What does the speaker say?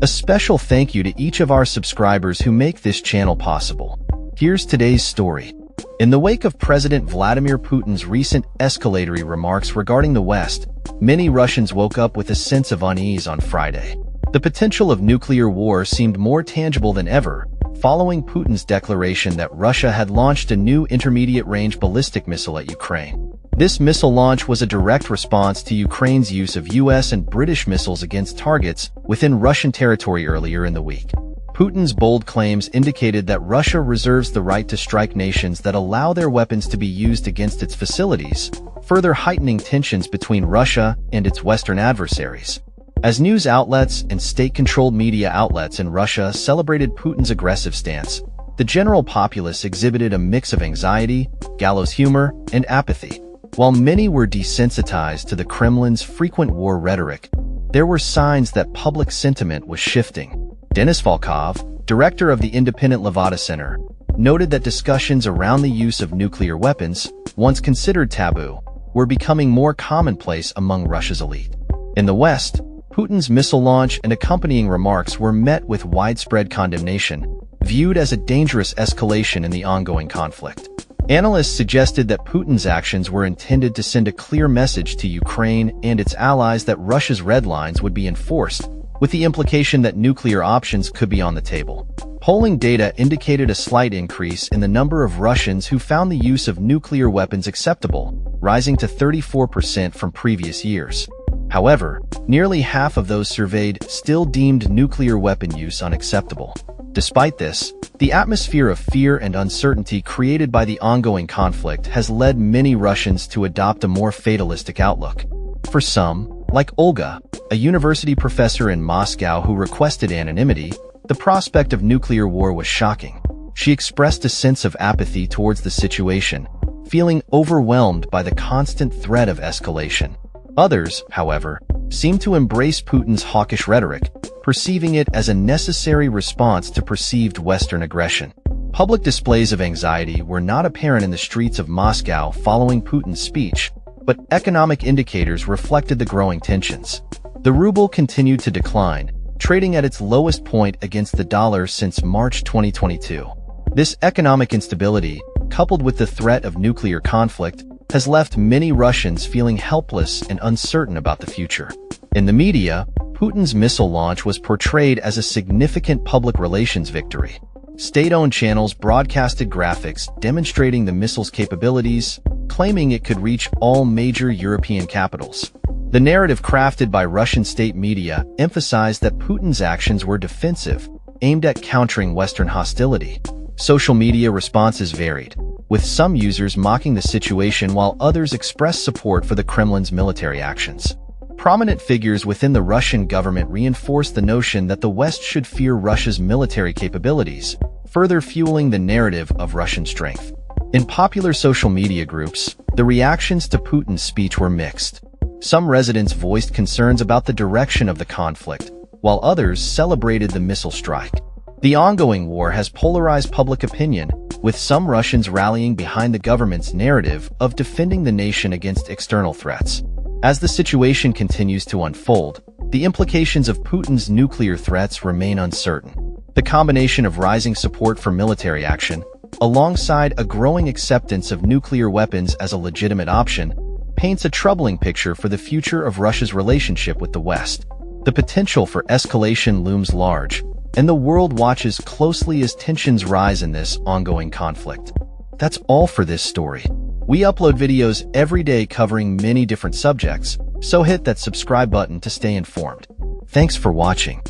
A special thank you to each of our subscribers who make this channel possible. Here's today's story. In the wake of President Vladimir Putin's recent escalatory remarks regarding the West, many Russians woke up with a sense of unease on Friday. The potential of nuclear war seemed more tangible than ever, following Putin's declaration that Russia had launched a new intermediate-range ballistic missile at Ukraine. This missile launch was a direct response to Ukraine's use of US and British missiles against targets within Russian territory earlier in the week. Putin's bold claims indicated that Russia reserves the right to strike nations that allow their weapons to be used against its facilities, further heightening tensions between Russia and its Western adversaries. As news outlets and state-controlled media outlets in Russia celebrated Putin's aggressive stance, the general populace exhibited a mix of anxiety, gallows humor, and apathy. While many were desensitized to the Kremlin's frequent war rhetoric, there were signs that public sentiment was shifting. Denis Volkov, director of the independent Levada Center, noted that discussions around the use of nuclear weapons, once considered taboo, were becoming more commonplace among Russia's elite. In the West, Putin's missile launch and accompanying remarks were met with widespread condemnation, viewed as a dangerous escalation in the ongoing conflict. Analysts suggested that Putin's actions were intended to send a clear message to Ukraine and its allies that Russia's red lines would be enforced, with the implication that nuclear options could be on the table. Polling data indicated a slight increase in the number of Russians who found the use of nuclear weapons acceptable, rising to 34% from previous years. However, nearly half of those surveyed still deemed nuclear weapon use unacceptable. Despite this, the atmosphere of fear and uncertainty created by the ongoing conflict has led many Russians to adopt a more fatalistic outlook. For some, like Olga, a university professor in Moscow who requested anonymity, the prospect of nuclear war was shocking. She expressed a sense of apathy towards the situation, feeling overwhelmed by the constant threat of escalation. Others, however, seem to embrace Putin's hawkish rhetoric, perceiving it as a necessary response to perceived Western aggression. Public displays of anxiety were not apparent in the streets of Moscow following Putin's speech, but economic indicators reflected the growing tensions. The ruble continued to decline, trading at its lowest point against the dollar since March 2022. This economic instability, coupled with the threat of nuclear conflict, has left many Russians feeling helpless and uncertain about the future. In the media, Putin's missile launch was portrayed as a significant public relations victory. State-owned channels broadcasted graphics demonstrating the missile's capabilities, claiming it could reach all major European capitals. The narrative crafted by Russian state media emphasized that Putin's actions were defensive, aimed at countering Western hostility. Social media responses varied, with some users mocking the situation while others expressed support for the Kremlin's military actions. Prominent figures within the Russian government reinforced the notion that the West should fear Russia's military capabilities, further fueling the narrative of Russian strength. In popular social media groups, the reactions to Putin's speech were mixed. Some residents voiced concerns about the direction of the conflict, while others celebrated the missile strike. The ongoing war has polarized public opinion, with some Russians rallying behind the government's narrative of defending the nation against external threats. As the situation continues to unfold, the implications of Putin's nuclear threats remain uncertain. The combination of rising support for military action, alongside a growing acceptance of nuclear weapons as a legitimate option, paints a troubling picture for the future of Russia's relationship with the West. The potential for escalation looms large, and the world watches closely as tensions rise in this ongoing conflict. That's all for this story. We upload videos every day covering many different subjects, so hit that subscribe button to stay informed. Thanks for watching.